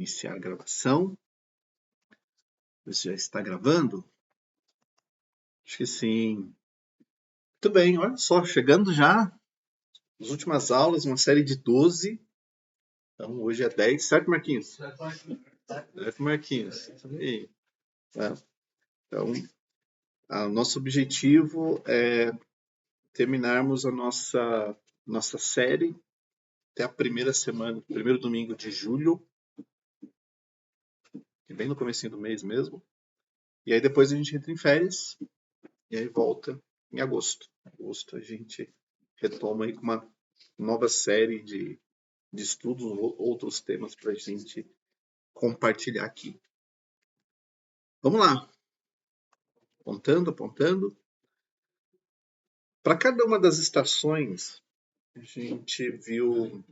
iniciar a gravação. Você já está gravando? Acho que sim. Muito bem, olha só, chegando já nas últimas aulas, uma série de 12. Então, hoje é 10, certo, Marquinhos? Certo, Marquinhos. Isso aí. Então, nosso objetivo é terminarmos a nossa série até a primeira semana, primeiro domingo de julho, que é bem no comecinho do mês mesmo. E aí depois a gente entra em férias e aí volta em agosto. Em agosto a gente retoma aí com uma nova série de estudos, outros temas para a gente compartilhar aqui. Vamos lá. Apontando. Para cada uma das estações, a gente viu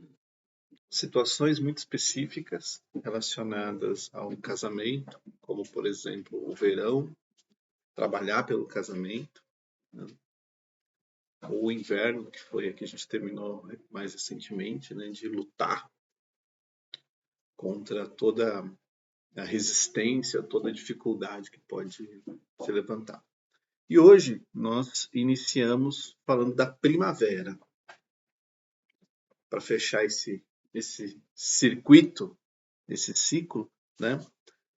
situações muito específicas relacionadas ao casamento, como, por exemplo, o verão, trabalhar pelo casamento, né? O inverno, que foi a que a gente terminou mais recentemente, né? De lutar contra toda a resistência, toda a dificuldade que pode se levantar. E hoje nós iniciamos falando da primavera. Para fechar esse circuito, esse ciclo, né?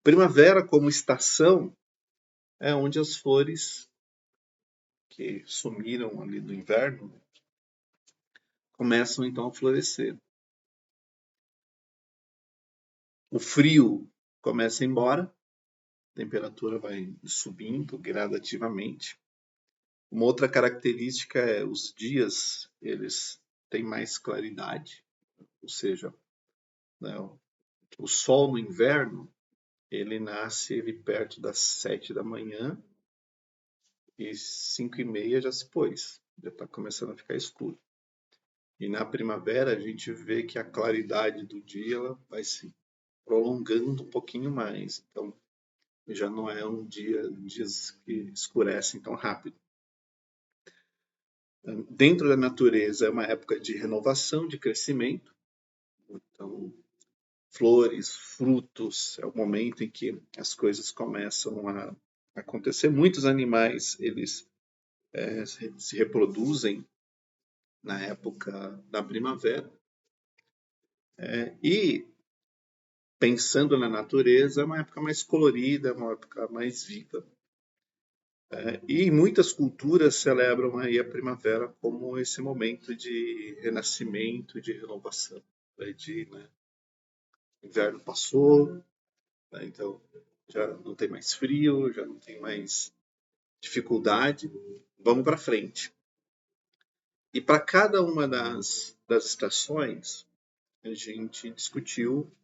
Primavera como estação é onde as flores que sumiram ali do inverno começam então a florescer. O frio começa a ir embora, a temperatura vai subindo gradativamente. Uma outra característica é os dias, eles têm mais claridade, ou seja, né, o sol no inverno, ele nasce perto das 7 da manhã e 5:30 já se pôs, já está começando a ficar escuro. E na primavera a gente vê que a claridade do dia ela vai se prolongando um pouquinho mais, então já não é dias que escurecem tão rápido. Dentro da natureza é uma época de renovação, de crescimento. Então, flores, frutos, é o momento em que as coisas começam a acontecer. Muitos animais, eles se reproduzem na época da primavera. E, pensando na natureza, é uma época mais colorida, é uma época mais viva. E muitas culturas celebram aí a primavera como esse momento de renascimento, de renovação. O inverno passou, né? Então já não tem mais frio, já não tem mais dificuldade, vamos para frente. E para cada uma das estações, a gente discutiu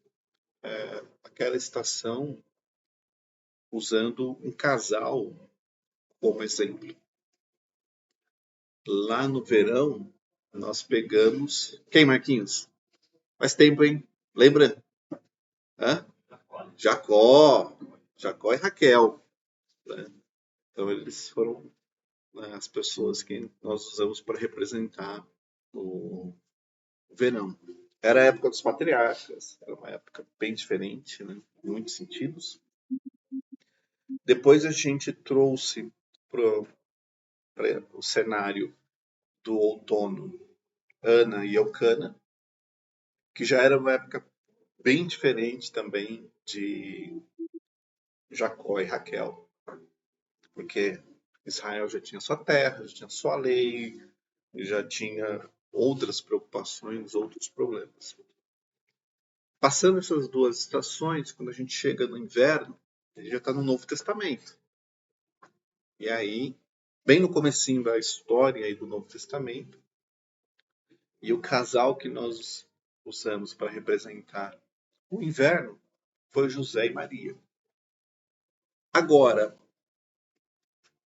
aquela estação usando um casal como exemplo. Lá no verão, nós pegamos... Quem, Marquinhos? Faz tempo, hein? Lembra? Hã? Jacó e Raquel. Né? Então, eles foram, né, as pessoas que nós usamos para representar o verão. Era a época dos patriarcas, era uma época bem diferente, né, em muitos sentidos. Depois a gente trouxe para o cenário do outono Ana e Elcana, que já era uma época bem diferente também de Jacó e Raquel, porque Israel já tinha sua terra, já tinha sua lei, já tinha outras preocupações, outros problemas. Passando essas duas estações, quando a gente chega no inverno, a gente já está no Novo Testamento. E aí, bem no comecinho da história aí do Novo Testamento, e o casal que nós usamos para representar o inverno foi José e Maria. Agora,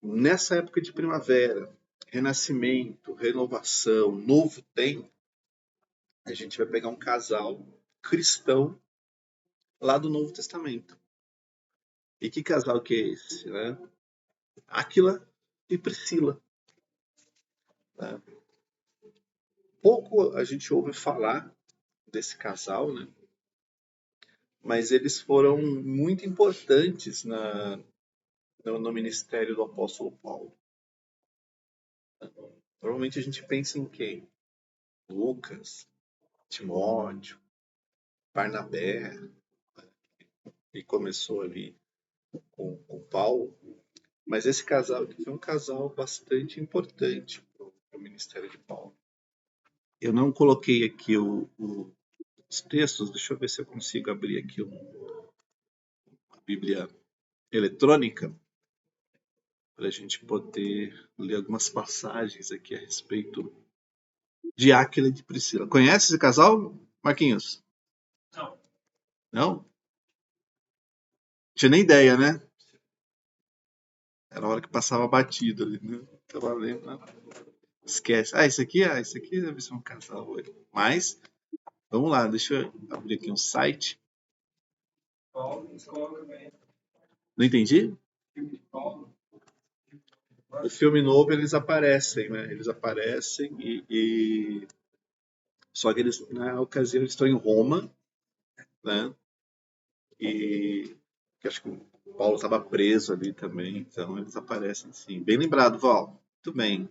nessa época de primavera, renascimento, renovação, novo tempo, a gente vai pegar um casal cristão lá do Novo Testamento. E que casal que é esse, né? Áquila e Priscila. Né? Pouco a gente ouve falar desse casal, né? mas eles foram muito importantes no ministério do apóstolo Paulo. Normalmente a gente pensa em quem? Lucas, Timóteo, Barnabé, que começou ali com Paulo, mas esse casal aqui foi um casal bastante importante para o ministério de Paulo. Eu não coloquei aqui os textos, deixa eu ver se eu consigo abrir aqui uma Bíblia eletrônica para a gente poder ler algumas passagens aqui a respeito de Áquila e de Priscila. Conhece esse casal, Marquinhos? Não. Não? Tinha nem ideia, né? Era a hora que passava batido ali, né? Tava lendo, né? Esquece. Esse aqui deve ser um casal. Mas, vamos lá, deixa eu abrir aqui um site. Não entendi? O filme novo eles aparecem, né? Eles aparecem só que eles na ocasião eles estão em Roma, né? E que acho que o Paulo estava preso ali também, então eles aparecem sim. Bem lembrado, Val. Muito bem.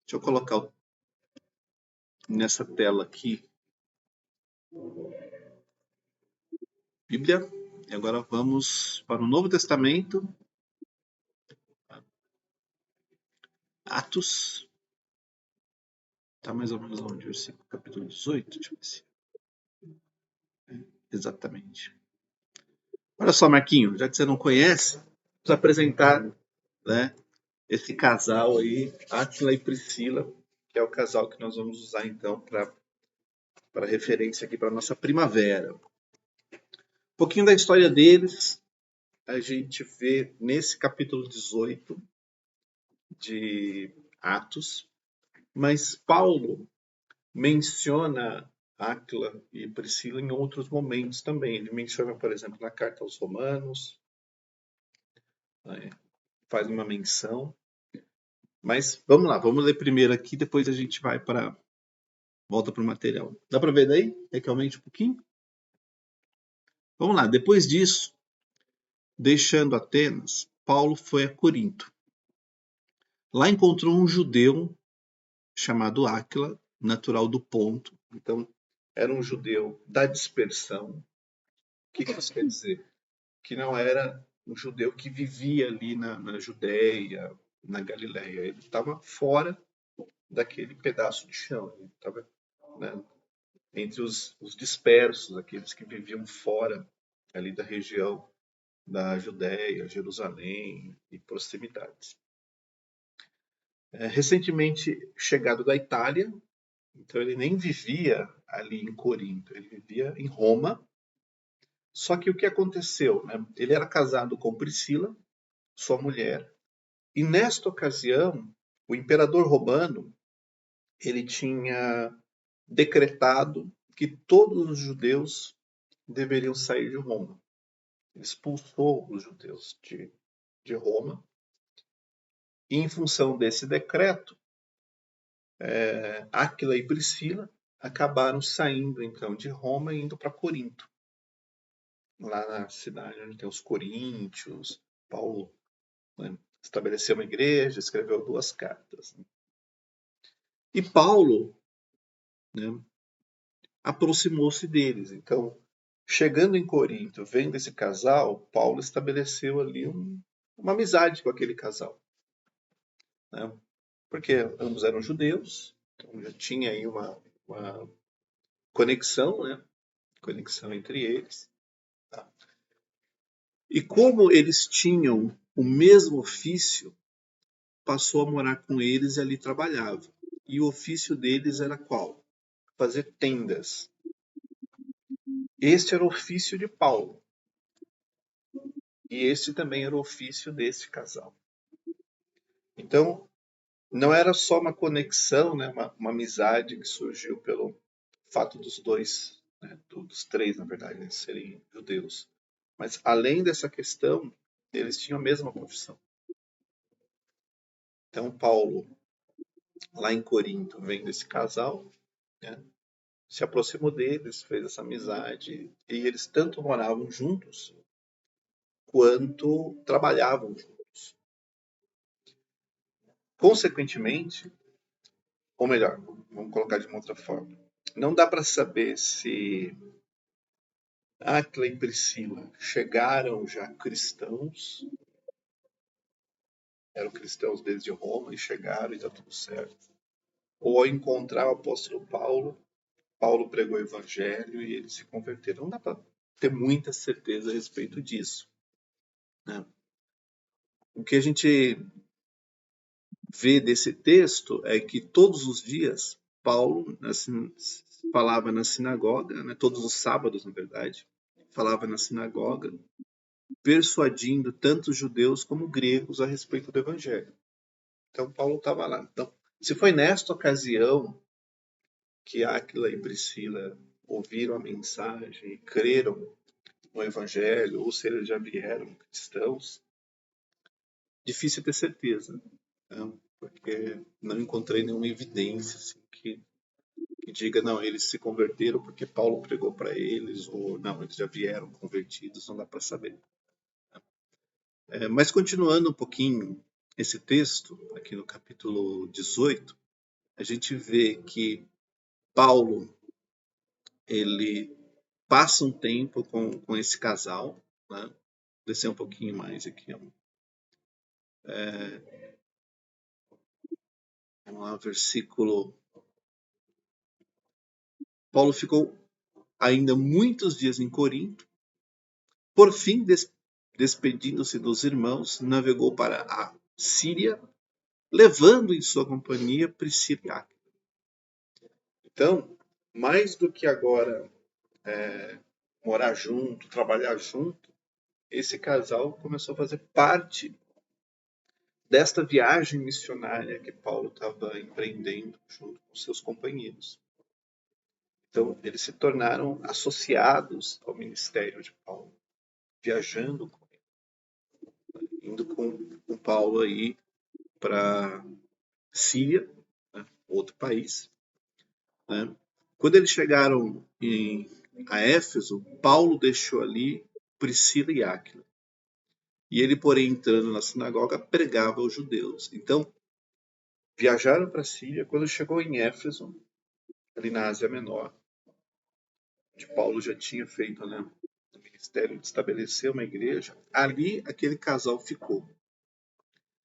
Deixa eu colocar nessa tela aqui Bíblia. E agora vamos para o Novo Testamento. Atos. Está mais ou menos onde? Versículo capítulo 18. Deixa eu ver se. Exatamente. Olha só, Marquinho, já que você não conhece, vamos apresentar, né, esse casal aí, Átila e Priscila, que é o casal que nós vamos usar então para referência aqui para nossa primavera. Um pouquinho da história deles, a gente vê nesse capítulo 18 de Atos, mas Paulo menciona Áquila e Priscila em outros momentos também. Ele menciona, por exemplo, na carta aos Romanos, né, faz uma menção. Mas vamos lá, vamos ler primeiro aqui, depois a gente vai para volta para o material. Dá para ver daí? É que aumente um pouquinho? Vamos lá, depois disso, deixando Atenas, Paulo foi a Corinto. Lá encontrou um judeu chamado Áquila, natural do Ponto. Então, era um judeu da dispersão. O que isso quer dizer? Que não era um judeu que vivia ali na Judéia, na Galiléia. Ele estava fora daquele pedaço de chão. Ele estava, né, entre os dispersos, aqueles que viviam fora ali da região da Judéia, Jerusalém e proximidades. Recentemente chegado da Itália, então ele nem vivia ali em Corinto, ele vivia em Roma. Só que o que aconteceu? Né? Ele era casado com Priscila, sua mulher, e nesta ocasião o imperador romano ele tinha decretado que todos os judeus deveriam sair de Roma. Ele expulsou os judeus de Roma. E em função desse decreto, Áquila e Priscila acabaram saindo então de Roma e indo para Corinto. Lá na cidade onde tem os coríntios, Paulo, né, estabeleceu uma igreja, escreveu 2 cartas. Né? E Paulo, né, aproximou-se deles. Então, chegando em Corinto, vendo esse casal, Paulo estabeleceu ali uma amizade com aquele casal. Né? Porque ambos eram judeus, então já tinha aí uma conexão, né? Conexão entre eles. Tá? E como eles tinham o mesmo ofício, passou a morar com eles e ali trabalhava. E o ofício deles era qual? Fazer tendas. Este era o ofício de Paulo. E este também era o ofício desse casal. Então, não era só uma conexão, né, uma amizade que surgiu pelo fato dos dois, né, dos três, na verdade, né, serem judeus. Mas, além dessa questão, eles tinham a mesma profissão. Então, Paulo, lá em Corinto, vendo esse casal, né, se aproximou deles, fez essa amizade, e eles tanto moravam juntos quanto trabalhavam juntos. Consequentemente, ou melhor, vamos colocar de uma outra forma, não dá para saber se Áquila e Priscila chegaram já cristãos, eram cristãos desde Roma e chegaram e está tudo certo. Ou ao encontrar o apóstolo Paulo, Paulo pregou o evangelho e eles se converteram. Não dá para ter muita certeza a respeito disso, né? O que a gente vê desse texto é que todos os dias Paulo falava na sinagoga, né, todos os sábados, na verdade, falava na sinagoga, persuadindo tanto judeus como gregos a respeito do evangelho. Então Paulo estava lá. Então, se foi nesta ocasião que Áquila e Priscila ouviram a mensagem e creram no evangelho, ou se eles já vieram cristãos, difícil ter certeza, né? Porque não encontrei nenhuma evidência assim, que diga, não, eles se converteram porque Paulo pregou para eles, ou não, eles já vieram convertidos, não dá para saber. Mas continuando um pouquinho esse texto, aqui no capítulo 18, a gente vê que Paulo, ele passa um tempo com esse casal, né? Descer um pouquinho mais aqui. Vamos lá, versículo. Paulo ficou ainda muitos dias em Corinto. Por fim, despedindo-se dos irmãos, navegou para a Síria, levando em sua companhia Priscila e Áquila. Então, mais do que agora morar junto, trabalhar junto, esse casal começou a fazer parte desta viagem missionária que Paulo estava empreendendo junto com seus companheiros. Então, eles se tornaram associados ao ministério de Paulo, viajando com ele, indo com Paulo aí para Síria, né, outro país, né? Quando eles chegaram a Éfeso, Paulo deixou ali Priscila e Áquila. E ele, porém, entrando na sinagoga, pregava aos judeus. Então, viajaram para a Síria. Quando chegou em Éfeso, ali na Ásia Menor, onde Paulo já tinha feito, né, o ministério de estabelecer uma igreja, ali aquele casal ficou.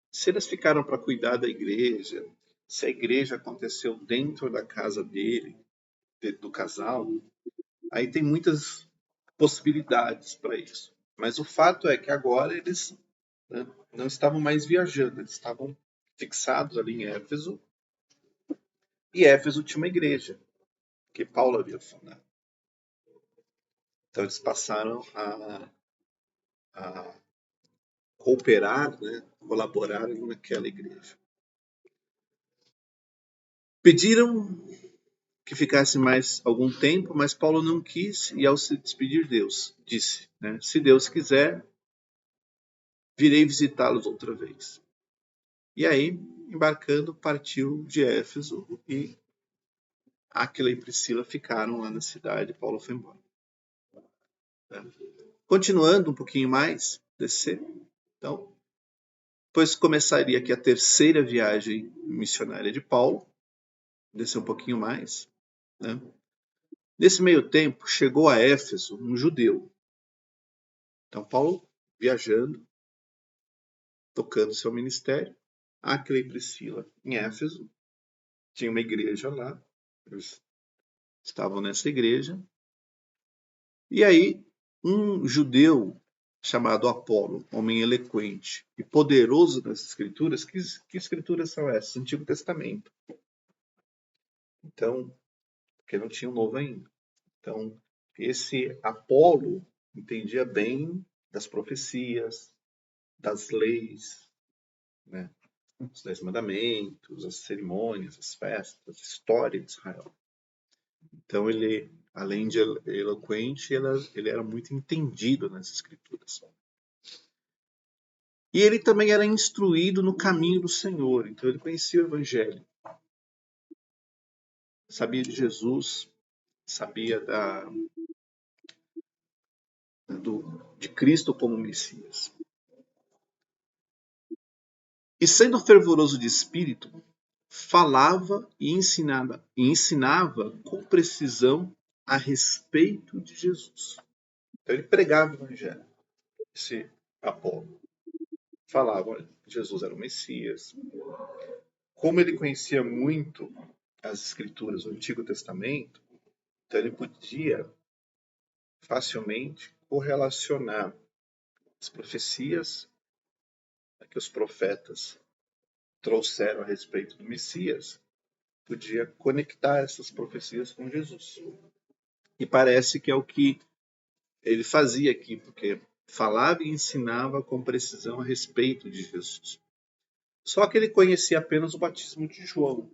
Se eles ficaram para cuidar da igreja, se a igreja aconteceu dentro da casa dele, do casal, aí tem muitas possibilidades para isso. Mas o fato é que agora eles, né, não estavam mais viajando, eles estavam fixados ali em Éfeso, e Éfeso tinha uma igreja que Paulo havia fundado. Então eles passaram a cooperar, né, colaborar naquela igreja. Pediram que ficasse mais algum tempo, mas Paulo não quis, e ao se despedir Deus, disse, né, se Deus quiser, virei visitá-los outra vez. E aí, embarcando, partiu de Éfeso e Áquila e Priscila ficaram lá na cidade, Paulo foi embora. Continuando um pouquinho mais, descer, então, depois começaria aqui a terceira viagem missionária de Paulo, descer um pouquinho mais, né? Nesse meio tempo, chegou a Éfeso um judeu. Então, Paulo viajando, tocando seu ministério, Áquila e Priscila em Éfeso, tinha uma igreja lá, eles estavam nessa igreja, e aí um judeu chamado Apolo, homem eloquente e poderoso nas escrituras, que escrituras são essas? Antigo Testamento. Então, porque não tinha o Novo ainda. Então, esse Apolo entendia bem das profecias, das leis, né? Os 10 mandamentos, as cerimônias, as festas, a história de Israel. Então ele, além de eloquente, ele era muito entendido nas escrituras. E ele também era instruído no caminho do Senhor, então ele conhecia o Evangelho. Sabia de Jesus, sabia de Cristo como Messias. E sendo fervoroso de espírito, falava e ensinava com precisão a respeito de Jesus. Então ele pregava o evangelho. Esse Apolo falava, olha, Jesus era o Messias. Como ele conhecia muito as escrituras do Antigo Testamento, então ele podia facilmente correlacionar as profecias que os profetas trouxeram a respeito do Messias, podia conectar essas profecias com Jesus. E parece que é o que ele fazia aqui, porque falava e ensinava com precisão a respeito de Jesus. Só que ele conhecia apenas o batismo de João,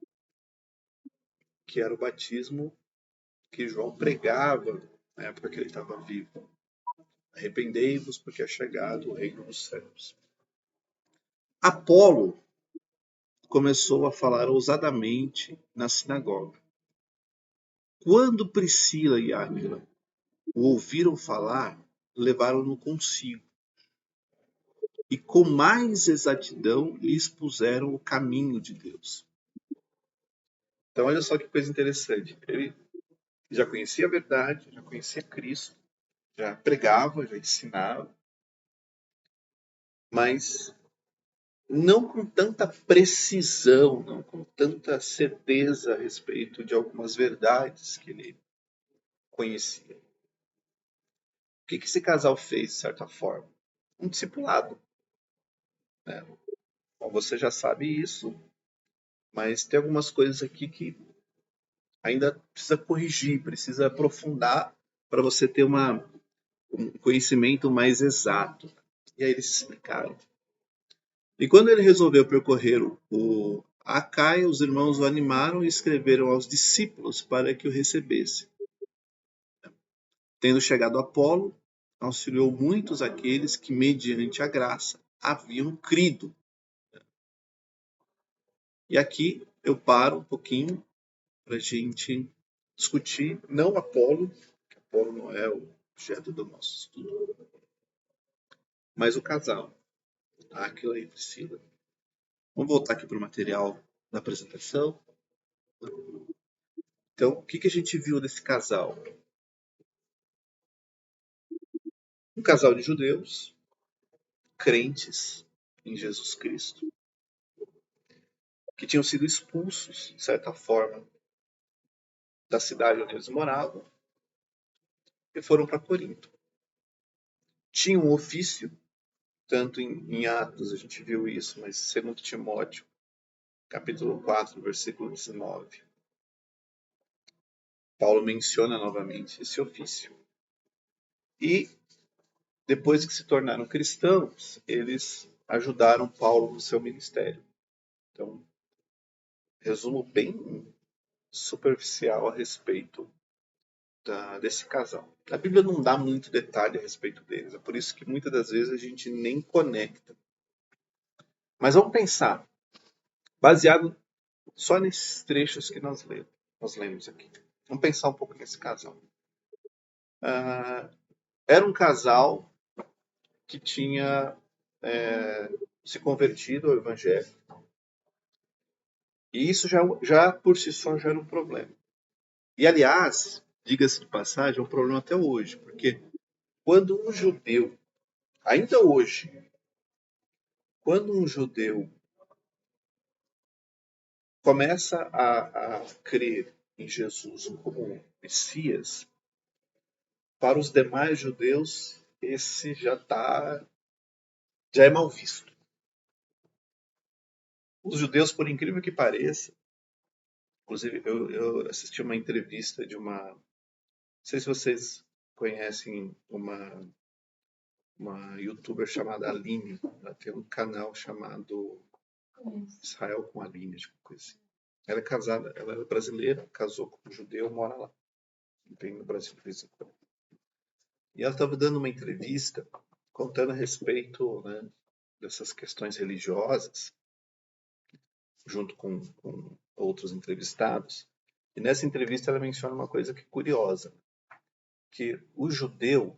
que era o batismo que João pregava na época que ele estava vivo. Arrependei-vos, porque é chegado o reino dos céus. Apolo começou a falar ousadamente na sinagoga. Quando Priscila e Áquila o ouviram falar, levaram-no consigo e com mais exatidão lhe expuseram o caminho de Deus. Então olha só que coisa interessante. Ele já conhecia a verdade, já conhecia Cristo, já pregava, já ensinava, mas não com tanta precisão, não com tanta certeza a respeito de algumas verdades que ele conhecia. O que esse casal fez, de certa forma? Um discipulado. Né? Bom, você já sabe isso, mas tem algumas coisas aqui que ainda precisa corrigir, precisa aprofundar para você ter um conhecimento mais exato. E aí eles explicaram. E quando ele resolveu percorrer o Acaia, os irmãos o animaram e escreveram aos discípulos para que o recebessem. Tendo chegado Apolo, auxiliou muitos aqueles que, mediante a graça, haviam crido. E aqui eu paro um pouquinho para a gente discutir, não Apolo, que Apolo não é o objeto do nosso estudo, mas o casal, Áquila e Priscila. Vamos voltar aqui para o material da apresentação. Então, o que a gente viu desse casal? Um casal de judeus, crentes em Jesus Cristo, que tinham sido expulsos, de certa forma, da cidade onde eles moravam e foram para Corinto. Tinham um ofício, tanto em Atos a gente viu isso, mas segundo Timóteo, capítulo 4, versículo 19, Paulo menciona novamente esse ofício. E depois que se tornaram cristãos, eles ajudaram Paulo no seu ministério. Então, resumo bem superficial a respeito desse casal. A Bíblia não dá muito detalhe a respeito deles, é por isso que muitas das vezes a gente nem conecta. Mas vamos pensar, baseado só nesses trechos que nós lemos aqui. Vamos pensar um pouco nesse casal. Era um casal que tinha se convertido ao Evangelho. E isso já por si só já era um problema. E, aliás, diga-se de passagem, é um problema até hoje, porque quando um judeu, ainda hoje, quando um judeu começa a crer em Jesus como Messias, para os demais judeus, esse já é mal visto. Os judeus, por incrível que pareça, inclusive eu assisti uma entrevista de uma, não sei se vocês conhecem uma youtuber chamada Aline, ela tem um canal chamado Israel com Aline, tipo coisa assim. Ela é casada, ela é brasileira, casou com um judeu, mora lá, vem no Brasil de vez em quando. E ela estava dando uma entrevista contando a respeito, né, dessas questões religiosas, junto com outros entrevistados. E nessa entrevista ela menciona uma coisa que é curiosa, que o judeu,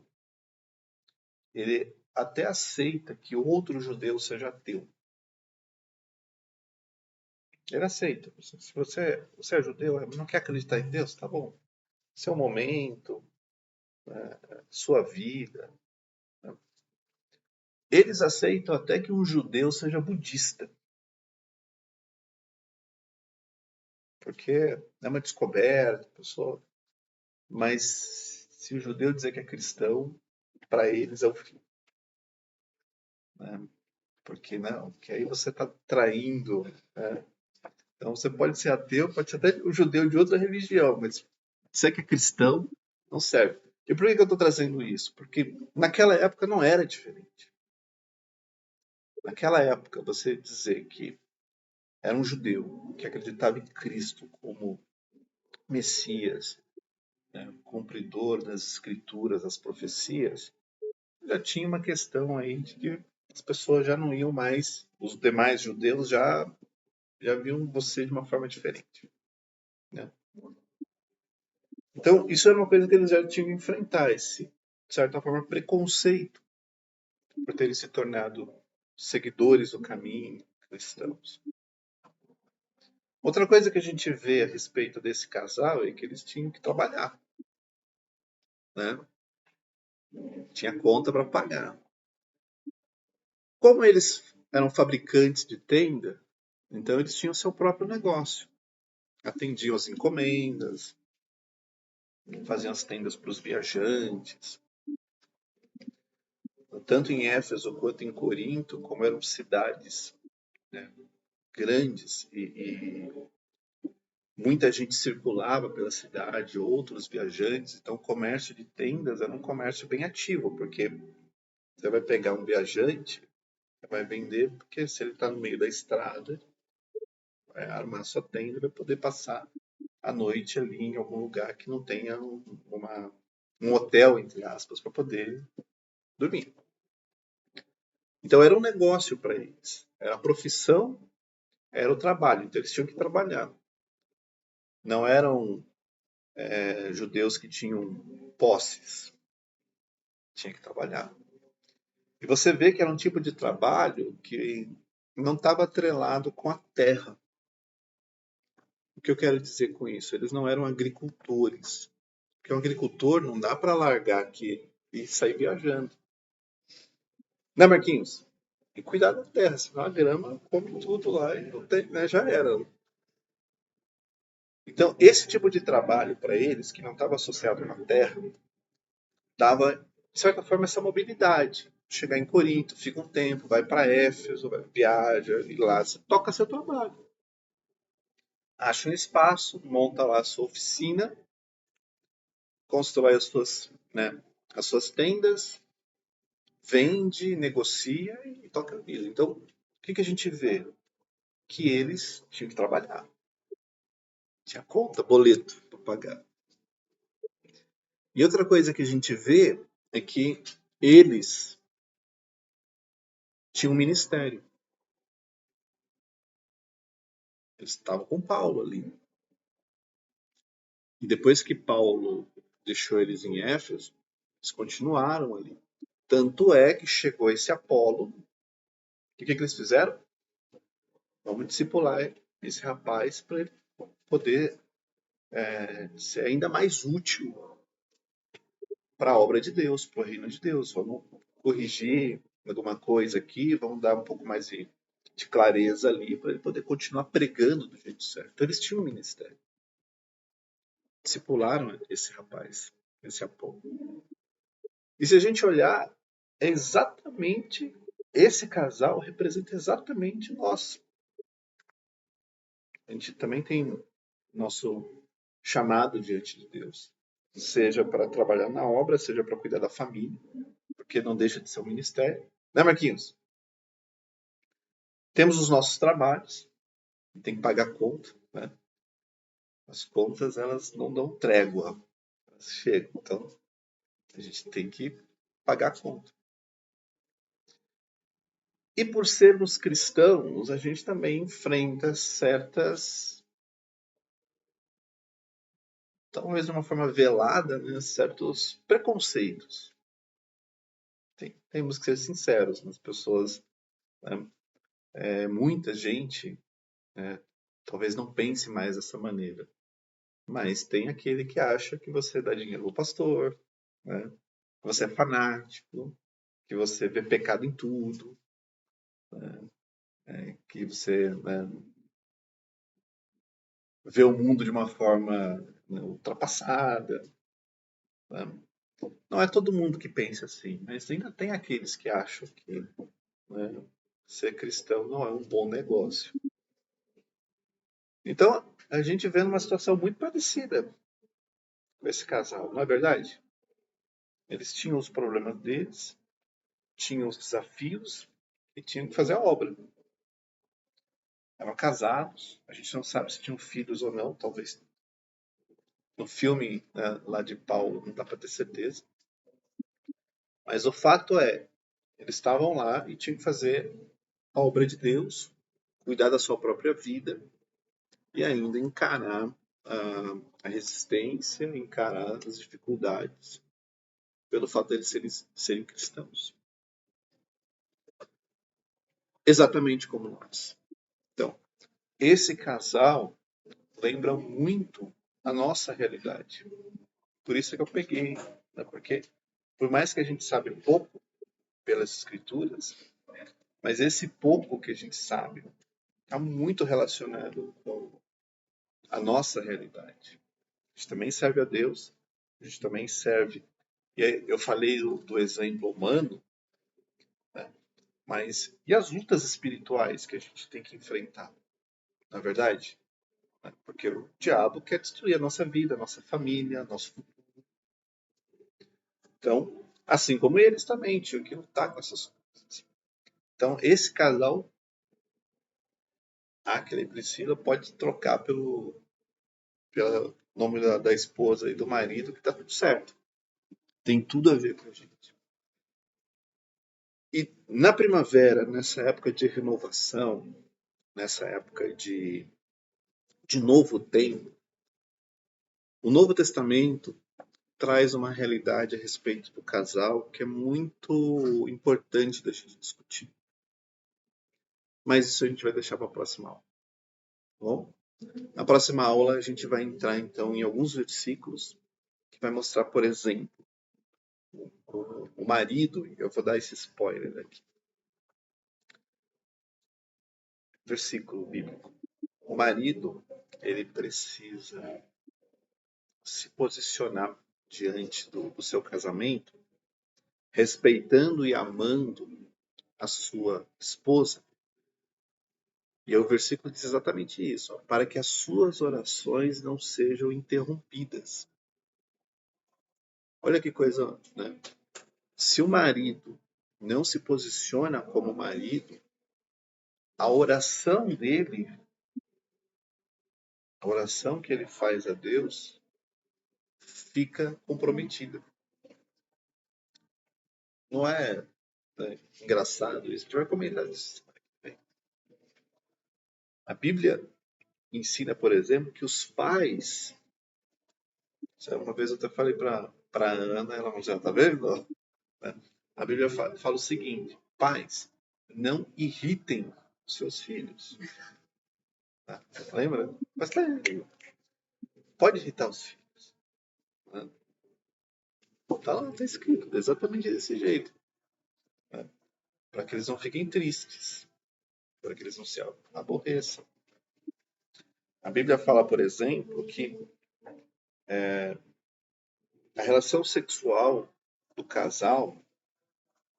ele até aceita que outro judeu seja ateu. Ele aceita. Se você é judeu, não quer acreditar em Deus, tá bom. Seu momento, sua vida. Eles aceitam até que um judeu seja budista, porque é uma descoberta, pessoa. Mas se o judeu dizer que é cristão, para eles é o fim, né? Porque não, que aí você está traindo, né? Então você pode ser ateu, pode ser até o judeu de outra religião, mas você que é cristão, não serve. E por que eu estou trazendo isso? Porque naquela época não era diferente. Naquela época, você dizer que era um judeu que acreditava em Cristo como Messias, né, cumpridor das escrituras, das profecias, já tinha uma questão aí de que as pessoas já não iam mais, os demais judeus já viam você de uma forma diferente, né? Então, isso era uma coisa que eles já tinham que enfrentar, esse, de certa forma, preconceito por terem se tornado seguidores do caminho cristãos. Outra coisa que a gente vê a respeito desse casal é que eles tinham que trabalhar, né? Tinha conta para pagar. Como eles eram fabricantes de tenda, então eles tinham seu próprio negócio. Atendiam as encomendas, faziam as tendas para os viajantes. Tanto em Éfeso quanto em Corinto, como eram cidades, né, grandes e muita gente circulava pela cidade, outros viajantes, então o comércio de tendas era um comércio bem ativo, porque você vai pegar um viajante, vai vender, porque se ele está no meio da estrada, vai armar sua tenda e vai poder passar a noite ali em algum lugar que não tenha um hotel, entre aspas, para poder dormir. Então era um negócio para eles. Era a profissão, era o trabalho. Então eles tinham que trabalhar. Não eram judeus que tinham posses. Tinha que trabalhar. E você vê que era um tipo de trabalho que não estava atrelado com a terra. O que eu quero dizer com isso? Eles não eram agricultores. Porque um agricultor não dá para largar aqui e sair viajando. Né, Marquinhos? E cuidar da terra, senão a grama come tudo lá e não tem, né, já era. Então, esse tipo de trabalho para eles, que não estava associado na terra, dava, de certa forma, essa mobilidade. Chegar em Corinto, fica um tempo, vai para Éfeso, viaja, e lá você toca seu trabalho. Acha um espaço, monta lá a sua oficina, constrói as suas tendas, vende, negocia e toca a vida. Então, o que a gente vê? Que eles tinham que trabalhar. Tinha conta, boleto para pagar. E outra coisa que a gente vê é que eles tinham um ministério. Eles estavam com Paulo ali. E depois que Paulo deixou eles em Éfeso, eles continuaram ali. Tanto é que chegou esse Apolo. E o que eles fizeram? Vamos discipular esse rapaz para ele poder ser ainda mais útil para a obra de Deus, para o reino de Deus. Vamos corrigir alguma coisa aqui, vamos dar um pouco mais de clareza ali para ele poder continuar pregando do jeito certo. Então eles tinham um ministério. Discipularam esse rapaz, esse Apolo. E se a gente olhar, é exatamente esse casal representa exatamente nós. A gente também tem nosso chamado diante de Deus, seja para trabalhar na obra, seja para cuidar da família, porque não deixa de ser um ministério. Né, Marquinhos? Temos os nossos trabalhos, tem que pagar conta, né? As contas, elas não dão trégua, elas chegam. Então, a gente tem que pagar a conta. E por sermos cristãos, a gente também enfrenta certas talvez de uma forma velada, né, certos preconceitos. Temos que ser sinceros, as pessoas, né, muita gente, talvez não pense mais dessa maneira, mas tem aquele que acha que você dá dinheiro ao pastor, né, que você é fanático, que você vê pecado em tudo, que você, né, vê o mundo de uma forma, né, ultrapassada. Né? Não é todo mundo que pensa assim, mas ainda tem aqueles que acham que, né, ser cristão não é um bom negócio. Então, a gente vê numa situação muito parecida com esse casal, não é verdade? Eles tinham os problemas deles, tinham os desafios e tinham que fazer a obra. Eram casados, a gente não sabe se tinham filhos ou não, talvez no filme, né, lá de Paulo não dá para ter certeza. Mas o fato é, eles estavam lá e tinham que fazer a obra de Deus, cuidar da sua própria vida e ainda encarar a resistência, encarar as dificuldades pelo fato de eles serem cristãos. Exatamente como nós. Então, esse casal lembra muito a nossa realidade. Por isso que eu peguei, né? Porque por mais que a gente sabe pouco pelas escrituras, mas esse pouco que a gente sabe está muito relacionado com a nossa realidade. A gente também serve a Deus, a gente também serve. E aí eu falei do exemplo humano, né? Mas e as lutas espirituais que a gente tem que enfrentar, na verdade? Né? Porque o diabo quer destruir a nossa vida, a nossa família, nosso futuro. Então, assim como eles também tinham que lutar com essas coisas. Então, esse casal, Aquila e Priscila, pode trocar pelo nome da esposa e do marido, que tá tudo certo. Tem tudo a ver com a gente. E na primavera, nessa época de renovação, nessa época de novo tempo, o Novo Testamento traz uma realidade a respeito do casal que é muito importante da gente discutir. Mas isso a gente vai deixar para a próxima aula. Tá bom? Na próxima aula a gente vai entrar então em alguns versículos que vai mostrar, por exemplo, o marido, eu vou dar esse spoiler aqui. Versículo bíblico. O marido, ele precisa se posicionar diante do seu casamento, respeitando e amando a sua esposa. E o versículo diz exatamente isso, ó, para que as suas orações não sejam interrompidas. Olha que coisa, né? Se o marido não se posiciona como marido, a oração dele, a oração que ele faz a Deus, fica comprometida. Não é, né, engraçado isso? A gente vai comentar isso. A Bíblia ensina, por exemplo, que os pais. Uma vez eu até falei para Ana, ela falou assim: tá vendo? A Bíblia fala o seguinte: pais, não irritem seus filhos. Tá? Lembra? Mas pode irritar os filhos. Né? Tá lá, tá escrito exatamente desse jeito. Né? Para que eles não fiquem tristes, para que eles não se aborreçam. A Bíblia fala, por exemplo, que a relação sexual do casal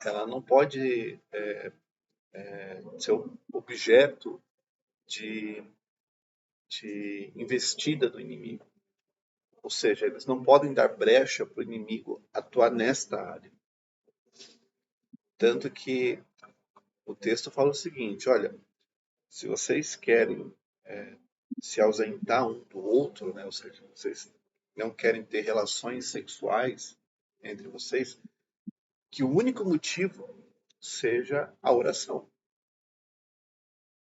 ela não pode ser objeto de, de investida do inimigo. Ou seja, eles não podem dar brecha para o inimigo atuar nesta área. Tanto que o texto fala o seguinte: olha, se vocês querem se ausentar um do outro, né, ou seja, vocês não querem ter relações sexuais entre vocês, que o único motivo seja a oração.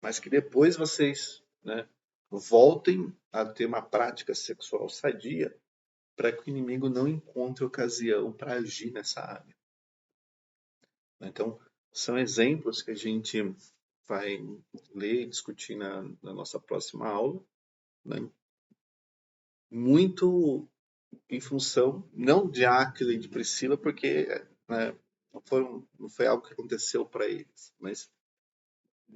Mas que depois vocês, né, voltem a ter uma prática sexual sadia para que o inimigo não encontre ocasião para agir nessa área. Então, são exemplos que a gente vai ler e discutir na nossa próxima aula, né? Muito em função, não de Áquila e de Priscila, porque né, não foi algo que aconteceu para eles, mas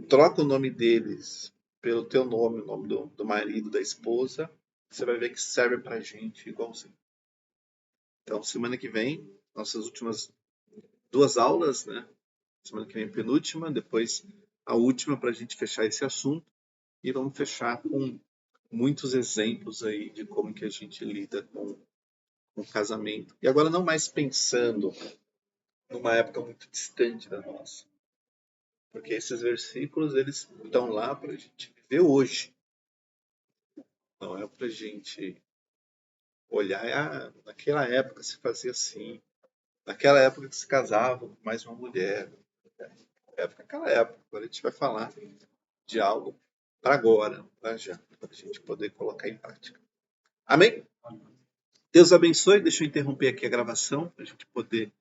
troca o nome deles pelo teu nome, o nome do marido, da esposa, você vai ver que serve para a gente igualzinho. Então, semana que vem, nossas últimas 2 aulas, né? Semana que vem, penúltima, depois a última para a gente fechar esse assunto. E vamos fechar com muitos exemplos aí de como que a gente lida com o casamento. E agora não mais pensando numa época muito distante da nossa. Porque esses versículos, eles estão lá para a gente viver hoje. Não é para a gente olhar, naquela época se fazia assim. Naquela época que se casava com mais uma mulher. Aquela época. Agora a gente vai falar de algo para agora, para já, para a gente poder colocar em prática. Amém? Deus abençoe. Deixa eu interromper aqui a gravação para a gente poder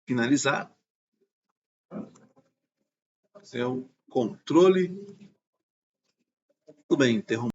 finalizar. Fazer o controle. Tudo bem, interromper.